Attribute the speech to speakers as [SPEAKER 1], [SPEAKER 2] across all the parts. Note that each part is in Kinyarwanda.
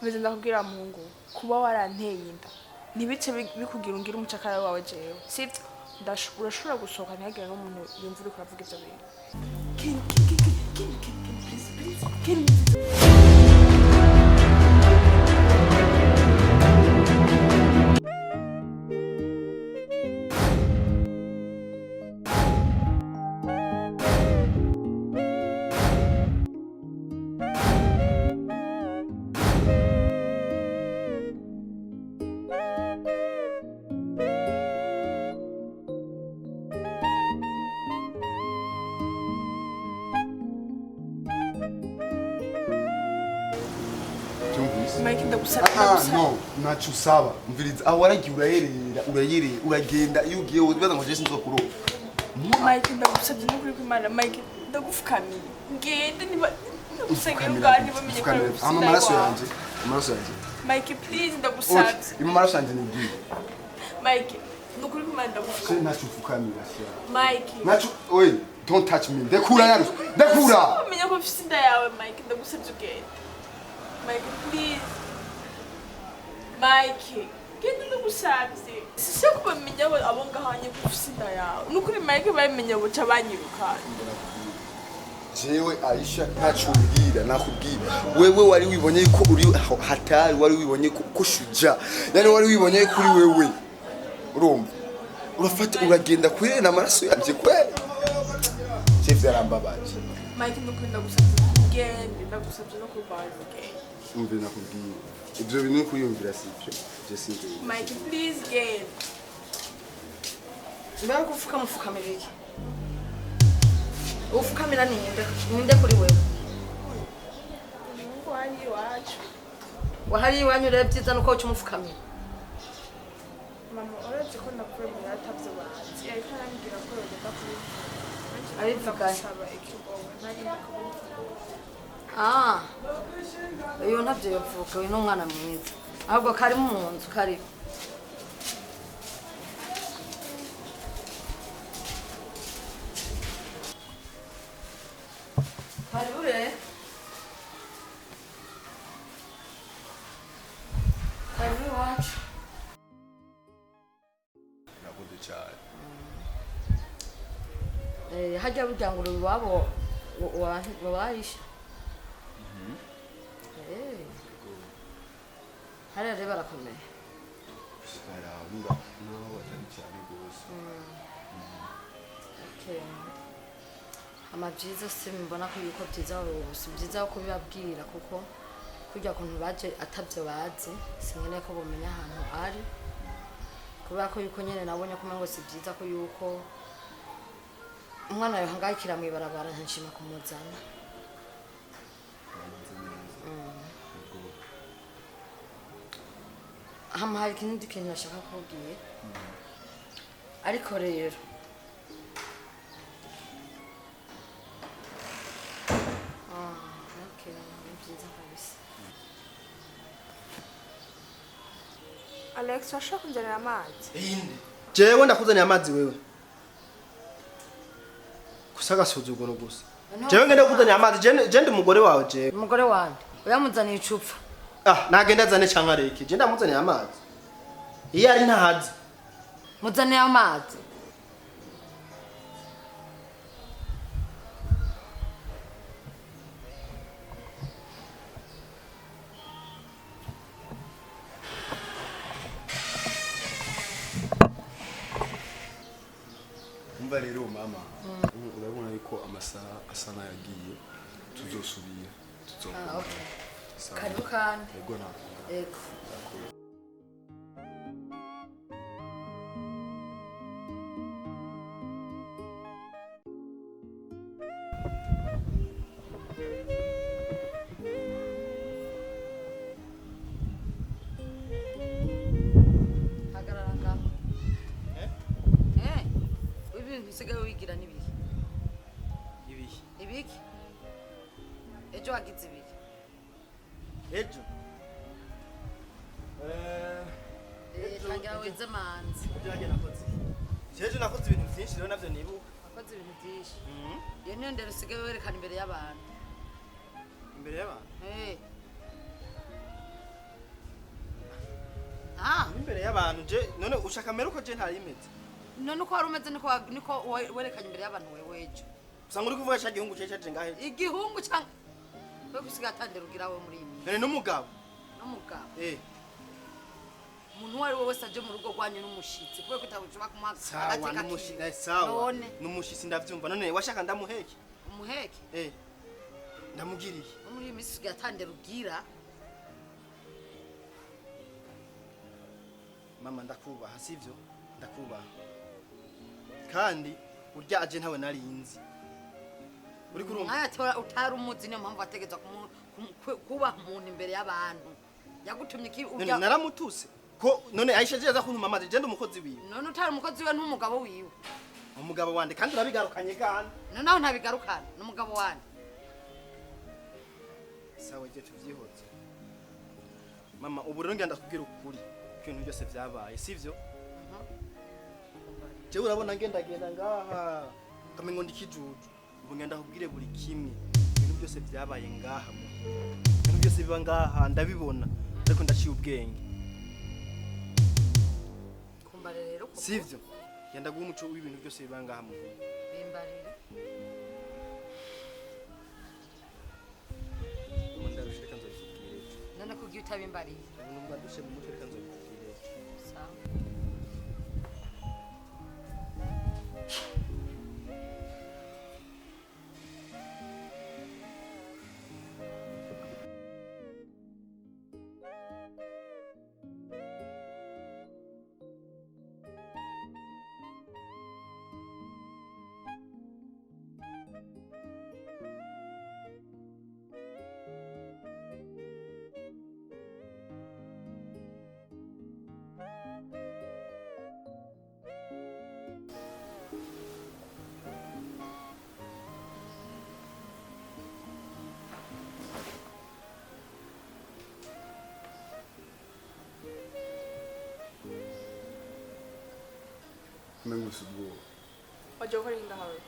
[SPEAKER 1] Meze ndakubwira Mungu kuba waranteye inda nibice bikugira ungira umucakara wawe jewe sivyo urashobora gusohoka ntihagire n'umuntu yumva uriko uravuga ivyo bintu Mike ndagusaba
[SPEAKER 2] no nacu saba mviriza aho waragiye uragenda iyo ugiye ubaza ngo je sinzokuro
[SPEAKER 1] Mike ndagusabye no kuri kwimana Mike ndagufukamiye ngende niba usenge ubwani bamenye ko
[SPEAKER 2] amaraso yanje
[SPEAKER 1] Mike please ndagusabye
[SPEAKER 2] amaraso yanje ni bwiye
[SPEAKER 1] Mike nukuri kwimana ndagufukamiye
[SPEAKER 2] nacu fukamira
[SPEAKER 1] Mike
[SPEAKER 2] nacu oy don't touch me dekura yaro dekura
[SPEAKER 1] umenya ko ufite inda yawe Mike ndagusabye ugende Mike please Mike genda ndagusabye sise kubamenya abo ngahanye ku ufite inda yawe nukuri Mike bamenye buca banyirukanye
[SPEAKER 2] jewe Aisha ntacubwira nakubwira wewe wari wibonye ko uri hatari wari wibonye ko shuja yani wari wibonye kuri wewe urumva urafata uragenda kwirena amaraso yanje kweli chef yarambabaje
[SPEAKER 1] Mike nukuri ndagusabye genda ndagusabye no kubaza
[SPEAKER 2] umve nakubwira ibyo bintu kuyumvira sivyo je sinzi
[SPEAKER 1] Mike please get
[SPEAKER 3] mbara kufuka mufukamirike ufukamira ninde kuri wewe
[SPEAKER 1] wari wacu
[SPEAKER 3] wahari iwanyu rero byiza nuko ucumufukamira
[SPEAKER 1] mama oraje ko nakure mu yatavye bazi ariko arambwira ko yogenda kuri
[SPEAKER 3] arivuga
[SPEAKER 1] saba ikiyago nari
[SPEAKER 3] iyo ntavyo yovuga uyu n'umwana mwiza ahubwo kari mu nzu kari Harure wacu
[SPEAKER 2] nakuze cyane
[SPEAKER 3] hajya burya ngo iwabo wabahisha hariya rero barakomeye amabyiza se mbona ko yuko byiza byiza ko bibabwira kuko kujya kuntu baje atavyo bazi sinkeneye ko bomenya ahantu ari kubera ko yuko nyene nabonye ko ngo si byiza ko yuko umwana yohangayikira mwibarabara nshima kumuzana hari ikindi kintu nashaka kubwira ariko rero
[SPEAKER 1] Alex washaka kunjana amazi
[SPEAKER 4] jewe ndakuzaniye amazi wewe kusaka suzuguro gusa jewe ngende kuzaniye amazi je ndi umugore wawe jewe
[SPEAKER 3] umugore wande uyamuzaniye icupa
[SPEAKER 4] nagenda azane canka reke je ndamuzaniye amazi iyo ari ntahazi
[SPEAKER 3] muzaniye amazi
[SPEAKER 2] rero mama urabona yuko amasaha asa nayagiye tuzosubira
[SPEAKER 3] karibu kandi
[SPEAKER 2] yego na
[SPEAKER 3] yego usigaye wigira n'ibiki ibiki ejo wagize ibiki
[SPEAKER 4] ejo
[SPEAKER 3] tangira weze manzi
[SPEAKER 4] ejo nakoze ibintu byinshi rero navyo nibuka
[SPEAKER 3] wakoze ibintu byinshi iyo niyo ndero usigaye werekana imbere y'abantu
[SPEAKER 4] imbere y'abantu y'abantu je none ushaka mbere uko je ntayimeze
[SPEAKER 3] none uko wari umeze niko werekanye imbere y'abantu wewejo
[SPEAKER 4] usanga uri kuvuga cya gihungu cyaje ngahe
[SPEAKER 3] igihungu cyangwa we gusiga atandera ugira we muri iyi
[SPEAKER 4] none n'umugabo
[SPEAKER 3] umuntu wari we wese aje mu rugo rwanyu n'umushitsi kuko kutabujuba kumuha
[SPEAKER 4] sawa n'umushitsi sawa n'umushitsi ndavyumva none washaka ndamuheke
[SPEAKER 3] umuheke
[SPEAKER 4] ndamugiriye
[SPEAKER 3] muri iyi minsi usigaye atandera ugira
[SPEAKER 4] mama ndakubaha sivyo ndakubaha kandi urya aje ntawe narinzi uri kurumva
[SPEAKER 3] nkaya utari umuzi niyo mpamvu ategeza kuba umuntu imbere y'abantu yagutumye iki
[SPEAKER 4] urya naramutuse ko none Aisha je aza kuntuma amazi je ndumukozi wiwe
[SPEAKER 3] none utari umukozi we n'umugabo wiwe
[SPEAKER 4] umugabo wande kandi urabigarukanye kandi
[SPEAKER 3] none naho ntabigarukana n'umugabo wande
[SPEAKER 4] sawa je tuvyihoze mama ubu rero ngenda kubwira ukuri ibintu byose byabaye sivyo je urabona ngenda ngaha kamengo ndikijuju ubu ngenda kubwire buri kimwe ibintu byose byabaye ngaha mu ibintu byose biba ngaha ndabibona ariko ndaciye ubwenge
[SPEAKER 3] kumbare rero
[SPEAKER 4] sivyo yenda guha umuco w'ibintu byose biba ngaha mu
[SPEAKER 3] bimbarire
[SPEAKER 4] ndarusha kanzo ikubwire
[SPEAKER 3] none kugiye utabimbariye
[SPEAKER 4] numva dushe mu mutwe kanzo ikubwire
[SPEAKER 3] sawa
[SPEAKER 2] Mengu subuo.
[SPEAKER 1] Waje gukora inda hawe.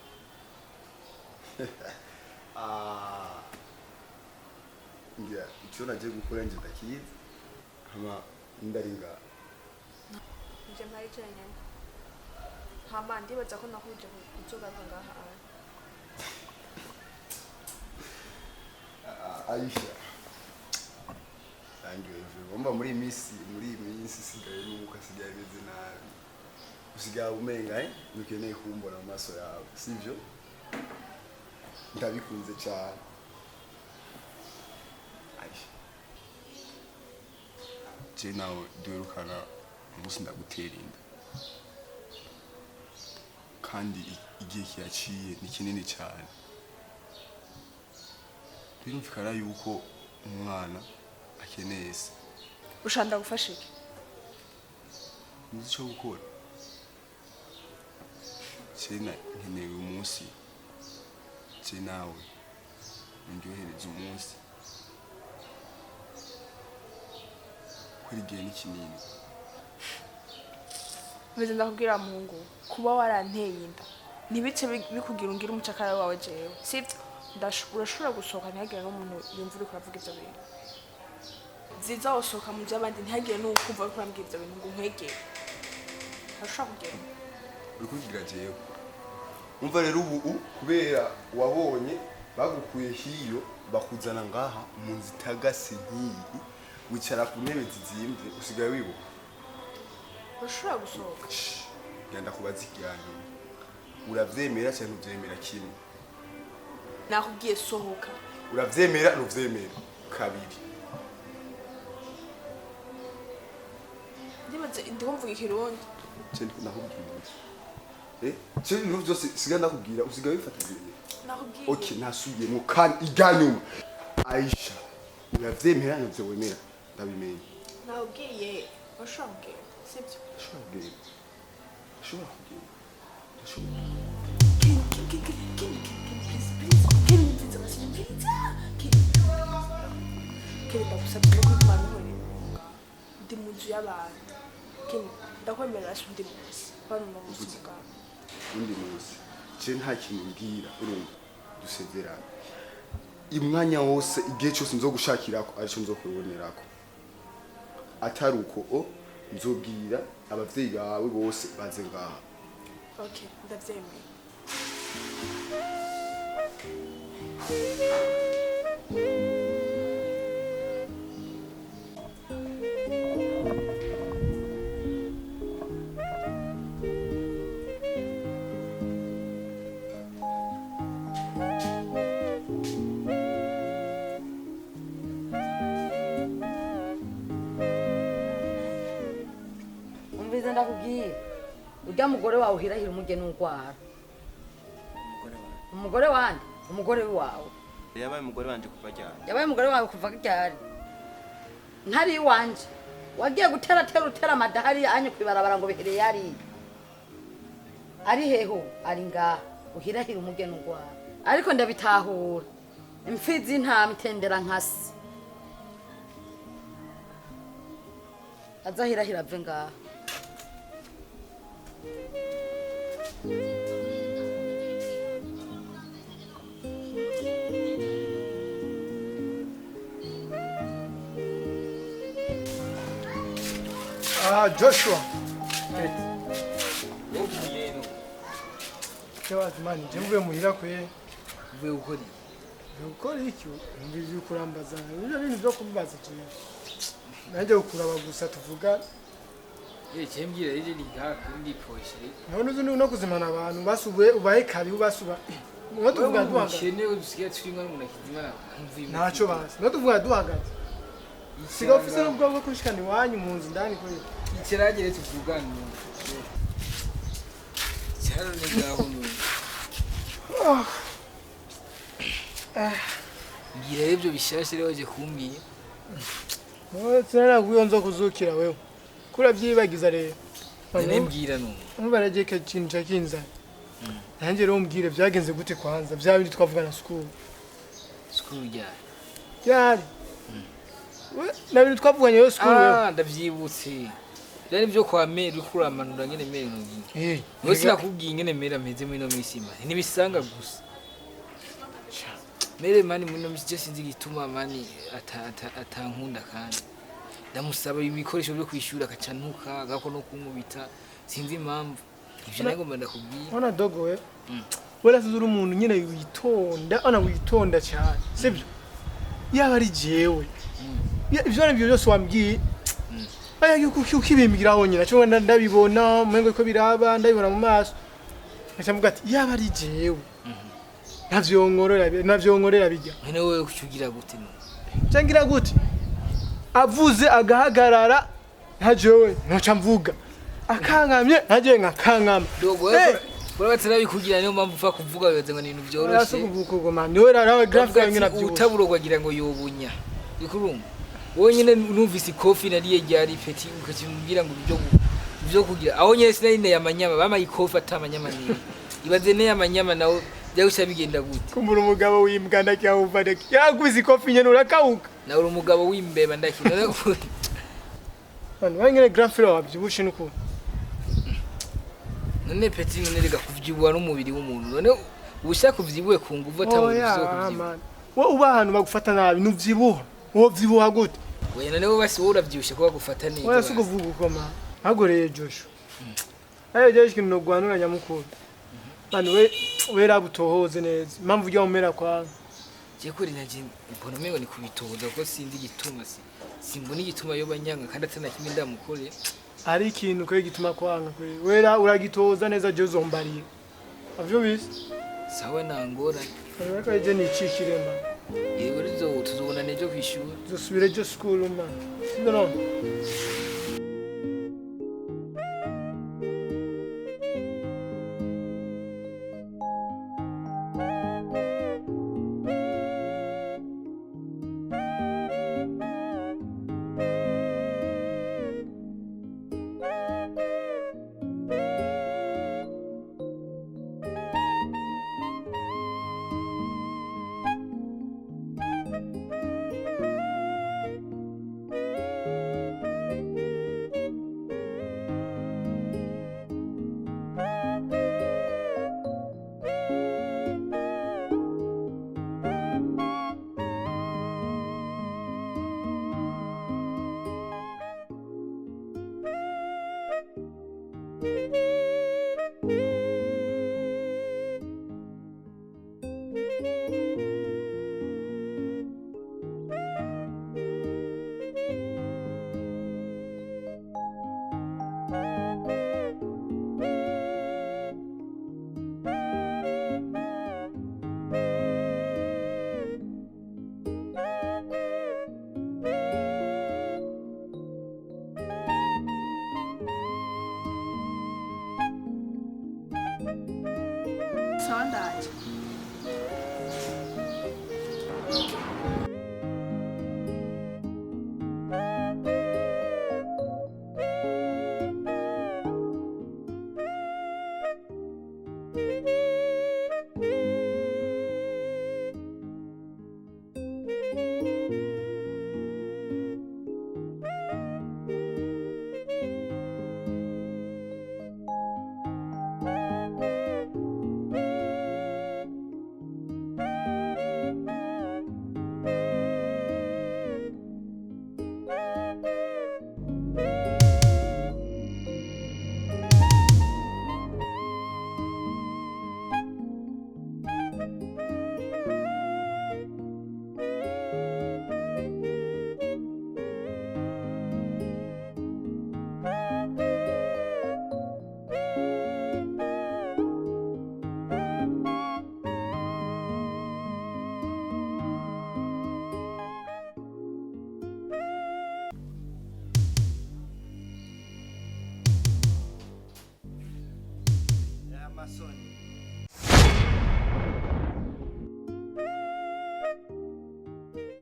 [SPEAKER 2] Ngira icyo nagiye gukora nje ndakizi. Hama ndaringa.
[SPEAKER 1] Nje mpari cyane. Hama ndibaza ko nakuje kuzogaruka ngaha.
[SPEAKER 2] Aisha. Thank you. Bomba muri minsi sigaye nuko asigaye beze nabi. Usigaye umenga nukeneye kumbona mu maso yawe sivyo ndabikunze cyane Aisha je nawe duherukana umunsi ndagutera inda kandi igihe kiyaciye ni kinini cyane birumvikana yuko umwana akeneye se
[SPEAKER 1] ushanda gufasha iki
[SPEAKER 2] uzi icyo gukora Chena nkenewe umunsi nawe ndyohereza umunsi kuri gihe n'ikinini
[SPEAKER 1] bize ndakubwira mungu kuba waranteye inda nibice bikugira ungira umucakara wawe jewe sivyo urashobora gusohoka ntihagire n'umuntu yumva uri kuravuga ivyo bintu ziza usohoka mu by'abandi ntihagire n'ukumva uri kurambwira ivyo bintu ngo nkwegere urashobora kugenda
[SPEAKER 2] urikugira jewe umva rero ubu kubera wabonye bagukuye hiyo bakuzana ngaha mu nzitagase nkiyi wicara ku ntebe zizimvye usigaye wibuka
[SPEAKER 1] urashobora gusohoka
[SPEAKER 2] genda kubaza ikiganiro uravyemera cyangwa ntuvyemera kimwe
[SPEAKER 1] nakubwiye sohoka
[SPEAKER 2] uravyemera ntuvyemera kabiri
[SPEAKER 1] ndibaze ndikumvuga ikirundi
[SPEAKER 2] cyane nakubwiye cyane ibintu byose siga ndakubwira usigaye wifata ibintu
[SPEAKER 1] nakubwiye
[SPEAKER 2] okay nasubiye mu kandi iganyuma Aisha uravyemera navyo wemera ndabimenye
[SPEAKER 1] nakubwiye urashobora sibyo
[SPEAKER 2] ushobora kugenda
[SPEAKER 1] Kenda gusabye no kwimana hore ndi mu nzu y'abantu ndakwemerera se undi munsi bari mu munsi bwawe
[SPEAKER 2] undi munsi je nta kintu mbwira urumva dusezerana imwanya wose igihe cyose nzogushakirako arico nzokubonera atari uko nzobwira abavyeyi bawe bose baze ngaha.
[SPEAKER 1] Okay, ndavyemeye.
[SPEAKER 3] Umvize ndakubwira urya mugore wawe uhirahira umugeni n'urwara. Umugore wande umugore wawe
[SPEAKER 4] yabaye umugore wanje kuva ryari?
[SPEAKER 3] yabaye umugore wawe kuva ryari? Ntari iwanje wagiye gutera amadahari anye kwibarabara ngo bihereye yari ari heho ari ngaha uhirahira umugeni n'urwara. Ariko ndabitahura imfizi ntama itendera nkasi azahirahira ave ngaha.
[SPEAKER 5] Joshua. Kibazo mani, jemwe muhira kwe.
[SPEAKER 6] Uvuye ukuri.
[SPEAKER 5] Ukora iki? Mbizi kurambaza. Ibyo bintu byo kubaza cyane. Nanjye ukuraba gusa tuvuga.
[SPEAKER 6] Cyembwira rije ndi poshe.
[SPEAKER 5] None uzi no kuzimana abantu basubuye ubaye kari ubasuba. Ngo tuvuga duhagaze.
[SPEAKER 6] Cyene usigaye twimwa n'umuntu akizimana.
[SPEAKER 5] Ntacyo bazi. No tuvuga duhagaze. Siga ofisi n'ubwo bwo kushikana iwanyu mu nzu ndani kwe.
[SPEAKER 6] Ikiragere tuvugana. Cyarone ngaho no. Ngira ibyo bishashe rero je kumbwiye.
[SPEAKER 5] Wowe tsara kuyonza kuzukira wewe. Kura byibagiza rero.
[SPEAKER 6] Nembwira no.
[SPEAKER 5] Mubarageka cinja kinza. Nanjye rero umbwire byagenze gute kwanza bya bindi twavugana school.
[SPEAKER 6] School ryari?
[SPEAKER 5] Ryari? Na bintu twavuganye yo school wewe.
[SPEAKER 6] Ndavyibutse. Byari byo kwa meri ukuramanura ngene meri ngi. Wese nakubwiye ingene meri ameze muri no misima. Nibisanga gusa. Mere mani muri no misije sinzi gituma mani atankunda kandi. Ndamusaba ibikoresho byo kwishura akacantuka gako no kumubita sinzi impamvu. Ivyo nagomba ndakubwiye.
[SPEAKER 5] Ona dogo we. Wala tuzuru umuntu nyine witonda, ana witonda cyane. Sibyo? Yaba ari jewe. Ivyo nabyo byose wambwiye. Aya yuko ukibimigiraho nyina cyo ndabibona mwengo ko biraba ndabibona mu maso. Acamuga ati yaba ari jewe. Ntavyonkorera bijya.
[SPEAKER 6] None wewe kucyugira gute no?
[SPEAKER 5] Cangira gute? Avuze agahagarara nta jewe ntaca mvuga. Akangamye ntaje nkakankama.
[SPEAKER 6] Dogo wewe barabatera bikugira niyo mpamvu ufa kuvuga bibaze ngo ni ibintu byoroshye.
[SPEAKER 5] Yasukuvuka ugo man. Niwe rarawe graphic ngina byo.
[SPEAKER 6] Utaburogwa gira ngo yobunya. Ikurumva. Wowe nyene numvise ikofi nariye ryari peti ukacimbwira ngo ibyo kugira. Aho nyene sinari yamanyama bama ikofi atamanyama ni. Ibaze ne yamanyama nawe byawusha bigenda gute?
[SPEAKER 5] Kumbura umugabo w'imbwa ndacyawuvade. Yaguze ikofi nyene urakauka.
[SPEAKER 6] Na uri umugabo w'imbeba ndakina.
[SPEAKER 5] Mani wangene graphic wabyibushe nuko.
[SPEAKER 6] None peti none rega kuvyibuwa n'umubiri w'umuntu. None ubushaka kuvyibuwe ku nguvu atamuvuze kuvyibuwa.
[SPEAKER 5] Wo uba ahantu bagufata nabi nuvyibuha. Wo vyibuha gute?
[SPEAKER 6] Oya none wo basi uravyibushe ko bagufata neza.
[SPEAKER 5] Oya sukuvuga ukoma. Hagoreye Joshua. Ayo jeje kintu nogwanura nyamukuru. Mani we rabutohoze neza. Impamvu ryo umera kwa.
[SPEAKER 6] Je kuri naje mbona mengo ni kubitohoza ko sindi gituma simbona igituma yo banyanga kandi atana kimwe ndamukore.
[SPEAKER 5] Ari ikintu kwe gituma kwanga kwe. Wera uragitoza neza je zombariye. Avyo bise?
[SPEAKER 6] Sawa nangora.
[SPEAKER 5] Ariko je ni cikirema.
[SPEAKER 6] Urizo tuzobona nejo kwishura.
[SPEAKER 5] Zosubire je school man. No.